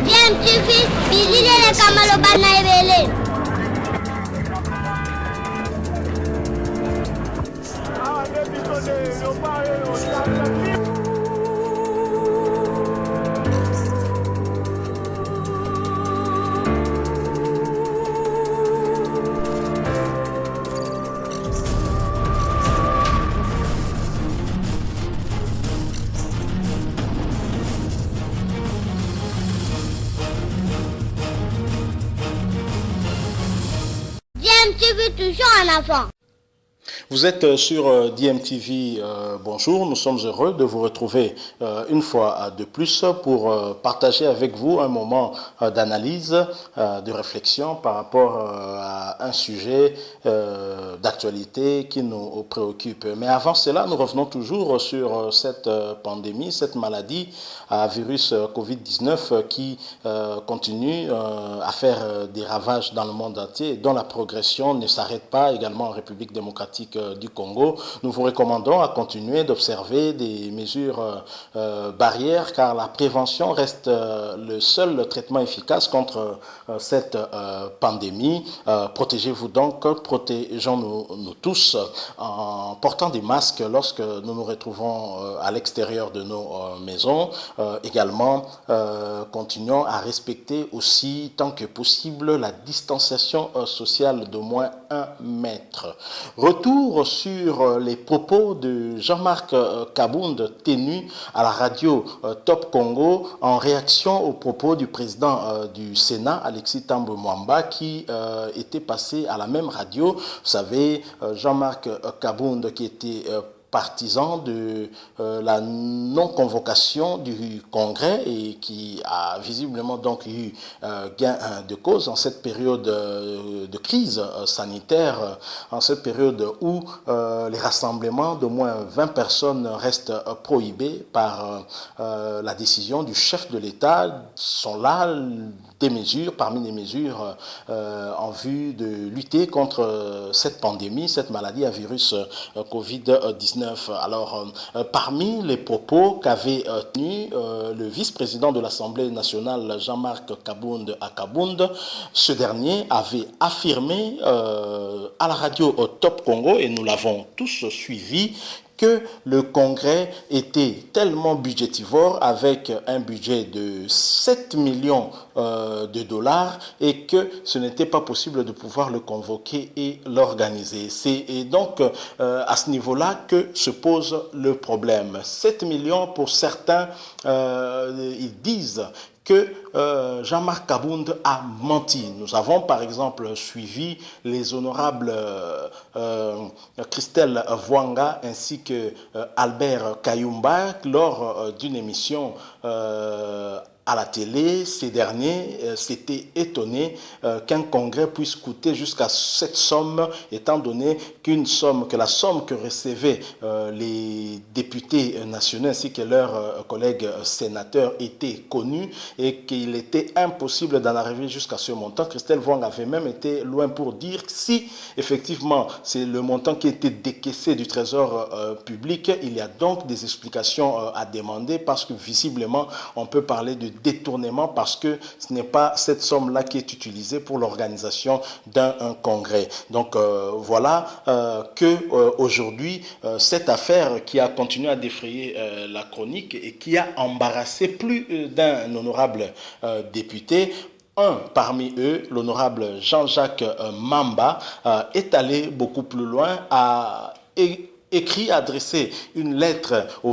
DMTV, Bilile Kamalo Banaibele. DMTV toujours en avant. Vous êtes sur DMTV, bonjour, nous sommes heureux de vous retrouver une fois de plus pour partager avec vous un moment d'analyse, de réflexion par rapport à un sujet d'actualité qui nous préoccupe. Mais avant cela, nous revenons toujours sur cette pandémie, cette maladie à virus Covid-19 qui continue à faire des ravages dans le monde entier et dont la progression ne s'arrête pas également en République démocratique du Congo. Nous vous recommandons à continuer d'observer des mesures barrières car la prévention reste le seul traitement efficace contre cette pandémie. Protégez-vous donc, protégeons-nous tous en portant des masques lorsque nous nous retrouvons à l'extérieur de nos maisons. Également, continuons à respecter aussi tant que possible la distanciation sociale d'au moins 1 mètre. Retour sur les propos de Jean-Marc Kabound tenus à la radio Top Congo en réaction aux propos du président du Sénat, Alexis Thambwe Mwamba, qui était passé à la même radio. Vous savez, Jean-Marc Kabound qui était partisan de la non-convocation du Congrès et qui a visiblement donc eu gain de cause en cette période de crise sanitaire, en cette période où les rassemblements d'au moins 20 personnes restent prohibés par la décision du chef de l'État. Sont là des mesures, parmi les mesures en vue de lutter contre cette pandémie, cette maladie à virus Covid-19. Alors, parmi les propos qu'avait tenu le vice-président de l'Assemblée nationale, Jean-Marc Kabound à Kabound, ce dernier avait affirmé à la radio au Top Congo, et nous l'avons tous suivi, que le Congrès était tellement budgétivore avec un budget de 7 millions de dollars et que ce n'était pas possible de pouvoir le convoquer et l'organiser. C'est donc à ce niveau-là que se pose le problème. 7 millions pour certains, ils disent que Jean-Marc Kabound a menti. Nous avons par exemple suivi les honorables Christelle Vwanga ainsi que Albert Kayumba lors d'une émission à la télé. Ces derniers s'étaient étonnés qu'un congrès puisse coûter jusqu'à cette somme, étant donné que la somme que recevaient les députés nationaux ainsi que leurs collègues sénateurs était connue et qu'il était impossible d'en arriver jusqu'à ce montant. Christelle Vwang avait même été loin pour dire que si effectivement c'est le montant qui était décaissé du trésor public, il y a donc des explications à demander parce que visiblement on peut parler de détournement parce que ce n'est pas cette somme-là qui est utilisée pour l'organisation d'un congrès. Donc voilà que aujourd'hui cette affaire qui a continué à défrayer la chronique et qui a embarrassé plus d'un honorable député. Un parmi eux, l'honorable Jean-Jacques Mamba, est allé beaucoup plus loin à adressé une lettre au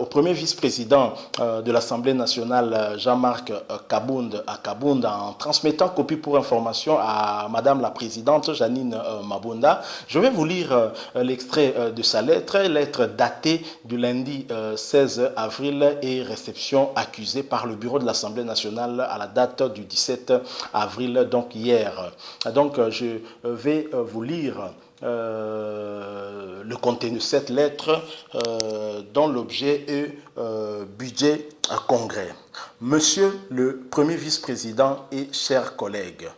premier vice-président de l'Assemblée nationale, Jean-Marc Kabound à Kabound, en transmettant copie pour information à Madame la Présidente, Janine Mabunda. Je vais vous lire l'extrait de sa lettre datée du lundi 16 avril et réception accusée par le bureau de l'Assemblée nationale à la date du 17 avril, donc hier. Donc je vais vous lire le contenu de cette lettre dont l'objet est budget à congrès. Monsieur le Premier vice-président et chers collègues,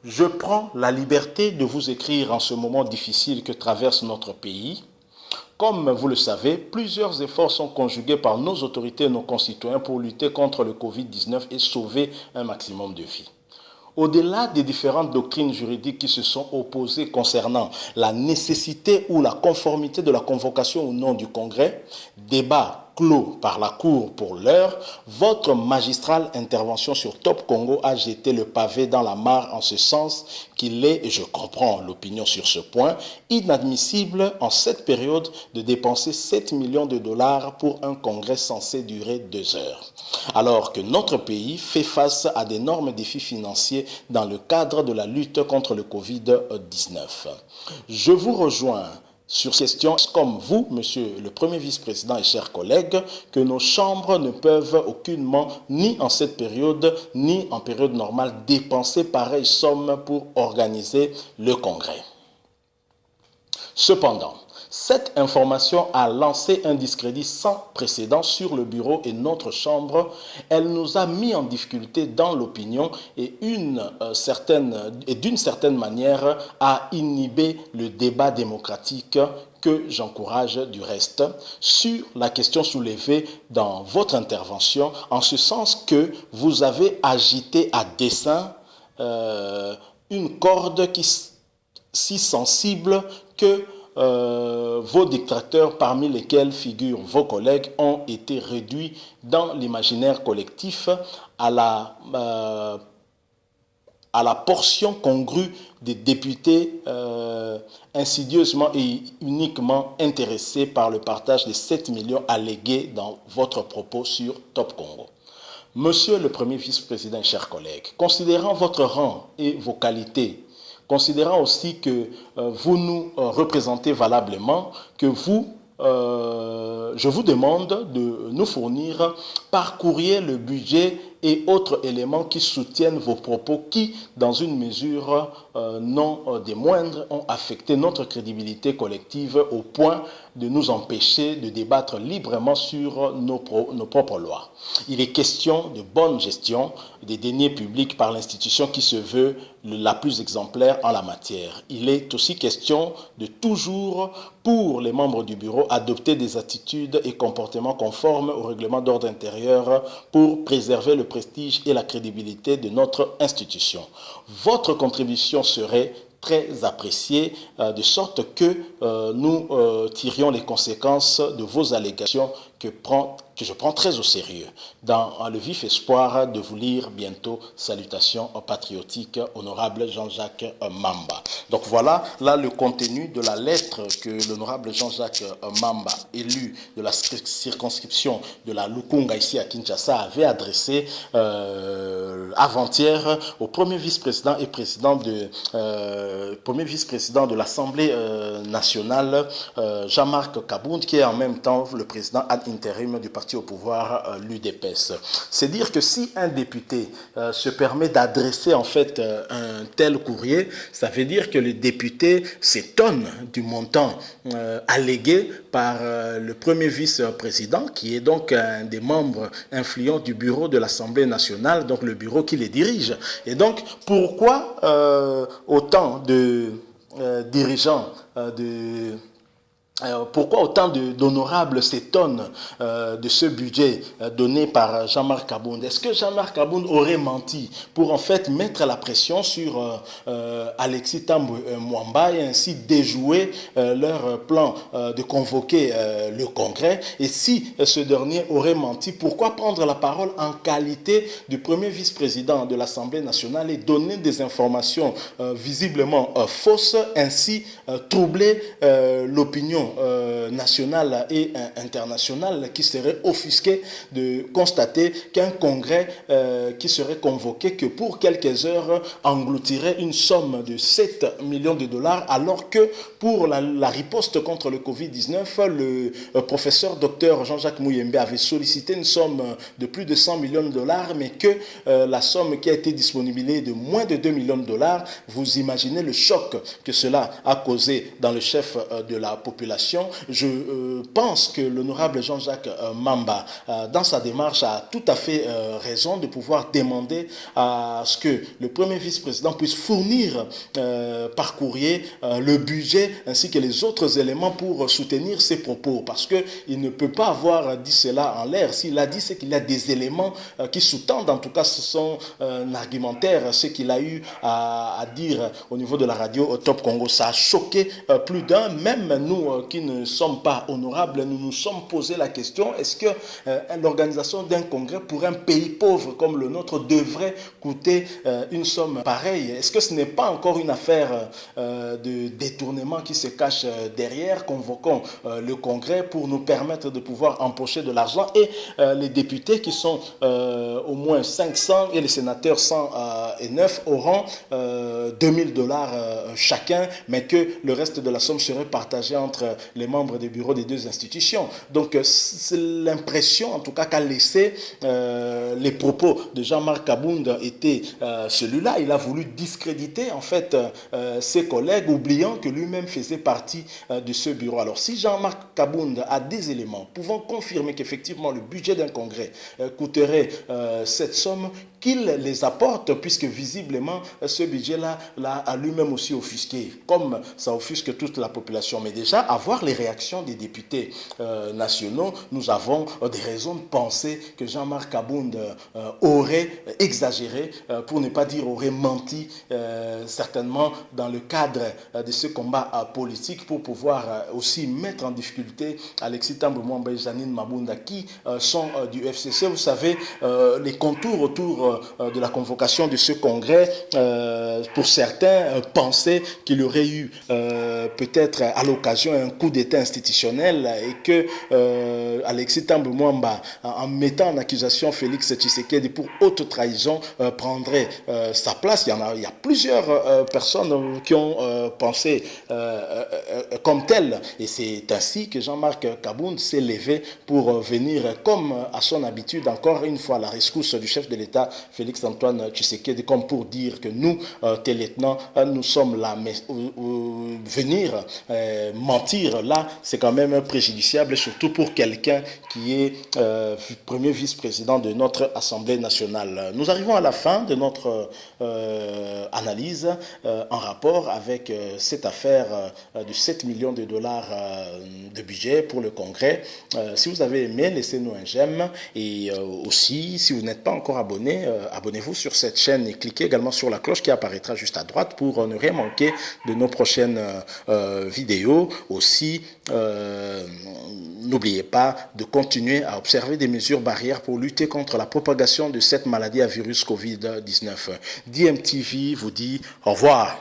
je prends la liberté de vous écrire en ce moment difficile que traverse notre pays Comme vous le savez, plusieurs efforts sont conjugués par nos autorités et nos concitoyens pour lutter contre le Covid-19 et sauver un maximum de vies. Au-delà des différentes doctrines juridiques qui se sont opposées concernant la nécessité ou la conformité de la convocation ou non du Congrès, débat clos par la Cour pour l'heure, votre magistrale intervention sur Top Congo a jeté le pavé dans la mare en ce sens qu'il est, et je comprends l'opinion sur ce point, inadmissible en cette période de dépenser 7 millions de dollars pour un congrès censé durer 2 heures. Alors que notre pays fait face à d'énormes défis financiers dans le cadre de la lutte contre le Covid-19. Je vous rejoins sur ces questions, comme vous, monsieur le premier vice-président et chers collègues, que nos chambres ne peuvent aucunement, ni en cette période, ni en période normale, dépenser pareille somme pour organiser le congrès. Cependant, cette information a lancé un discrédit sans précédent sur le bureau et notre chambre. Elle nous a mis en difficulté dans l'opinion et d'une certaine manière a inhibé le débat démocratique que j'encourage du reste sur la question soulevée dans votre intervention, en ce sens que vous avez agité à dessein une corde si sensible que vos détracteurs, parmi lesquels figurent vos collègues, ont été réduits dans l'imaginaire collectif à la portion congrue des députés insidieusement et uniquement intéressés par le partage des 7 millions allégués dans votre propos sur Top Congo. Monsieur le premier vice-président, chers collègues, considérant votre rang et vos qualités, considérant aussi que vous nous représentez valablement, que je vous demande de nous fournir par courrier le budget et autres éléments qui soutiennent vos propos qui, dans une mesure non des moindres, ont affecté notre crédibilité collective au point de nous empêcher de débattre librement sur nos propres lois. Il est question de bonne gestion des deniers publics par l'institution qui se veut la plus exemplaire en la matière. Il est aussi question de toujours, pour les membres du bureau, adopter des attitudes et comportements conformes au règlement d'ordre intérieur pour préserver le prestige et la crédibilité de notre institution. Votre contribution serait très appréciée, de sorte que nous tirions les conséquences de vos allégations que je prends très au sérieux, dans le vif espoir de vous lire bientôt. Salutations patriotiques, honorable Jean-Jacques Mamba. Donc voilà, là le contenu de la lettre que l'honorable Jean-Jacques Mamba, élu de la circonscription de la Lukunga ici à Kinshasa, avait adressé avant-hier au premier vice-président et président de l'Assemblée nationale, Jean-Marc Kabound, qui est en même temps le président ad intérim du parti au pouvoir, l'UDPS. C'est dire que si un député se permet d'adresser en fait un tel courrier, ça veut dire que le député s'étonne du montant allégué par le premier vice-président, qui est donc un des membres influents du bureau de l'Assemblée nationale, donc le bureau qui les dirige. Et donc, pourquoi autant de dirigeants pourquoi autant d'honorables s'étonnent de ce budget donné par Jean-Marc Kabound? Est-ce que Jean-Marc Kabound aurait menti pour en fait mettre la pression sur Alexis Thambwe Mwamba et ainsi déjouer leur plan de convoquer le Congrès? Et si ce dernier aurait menti, pourquoi prendre la parole en qualité du premier vice-président de l'Assemblée nationale et donner des informations visiblement fausses, ainsi troubler l'opinion nationale et internationale qui serait offusquée de constater qu'un congrès qui serait convoqué que pour quelques heures engloutirait une somme de 7 millions de dollars, alors que pour la riposte contre le Covid-19, le professeur docteur Jean-Jacques Muyembe avait sollicité une somme de plus de 100 millions de dollars, mais que la somme qui a été disponibilisée de moins de 2 millions de dollars, vous imaginez le choc que cela a causé dans le chef de la population population. Je pense que l'honorable Jean-Jacques Mamba, dans sa démarche, a tout à fait raison de pouvoir demander à ce que le premier vice-président puisse fournir par courrier le budget ainsi que les autres éléments pour soutenir ses propos, parce qu'il ne peut pas avoir dit cela en l'air. S'il a dit, c'est qu'il y a des éléments qui sous-tendent, en tout cas son argumentaire, ce qu'il a eu à dire au niveau de la radio au Top Congo. Ça a choqué plus d'un, même nous qui ne sommes pas honorables, nous nous sommes posé la question, est-ce que l'organisation d'un congrès pour un pays pauvre comme le nôtre devrait coûter une somme pareille? Est-ce que ce n'est pas encore une affaire de détournement qui se cache derrière? Convoquons le congrès pour nous permettre de pouvoir empocher de l'argent, et les députés qui sont au moins 500 et les sénateurs 109 auront $2000 chacun, mais que le reste de la somme serait partagé entre les membres des bureaux des deux institutions. Donc c'est l'impression en tout cas qu'a laissé les propos de Jean-Marc Kabound était celui-là. Il a voulu discréditer en fait ses collègues, oubliant que lui-même faisait partie de ce bureau. Alors si Jean-Marc Kabound a des éléments pouvant confirmer qu'effectivement le budget d'un congrès coûterait cette somme, qu'il les apporte, puisque visiblement ce budget-là a lui-même aussi offusqué, comme ça offusque toute la population. Mais déjà, avoir les réactions des députés nationaux, nous avons des raisons de penser que Jean-Marc Kabound aurait exagéré, pour ne pas dire aurait menti, certainement dans le cadre de ce combat politique, pour pouvoir aussi mettre en difficulté Alexis Thambwe Mwamba et Janine Mabunda, qui sont du FCC. Vous savez, les contours autour de la convocation de ce congrès, pour certains, pensaient qu'il y aurait eu peut-être à l'occasion un coup d'état institutionnel, et que Alexis Thambwe Mwamba, en mettant en accusation Félix Tshisekedi pour haute trahison, prendrait sa place. Il y a plusieurs personnes qui ont pensé comme tel, et c'est ainsi que Jean-Marc Kabound s'est levé pour venir, comme à son habitude, encore une fois à la rescousse du chef de l'État Félix-Antoine Tshisekedi, comme pour dire que nous, tes lieutenants, nous sommes là, mais venir mentir là, c'est quand même préjudiciable, surtout pour quelqu'un qui est premier vice-président de notre Assemblée nationale. Nous arrivons à la fin de notre analyse en rapport avec cette affaire de 7 millions de dollars de budget pour le Congrès. Si vous avez aimé, laissez-nous un j'aime, et aussi, si vous n'êtes pas encore abonné, abonnez-vous sur cette chaîne et cliquez également sur la cloche qui apparaîtra juste à droite pour ne rien manquer de nos prochaines vidéos. Aussi, n'oubliez pas de continuer à observer des mesures barrières pour lutter contre la propagation de cette maladie à virus Covid-19. DMTV vous dit au revoir.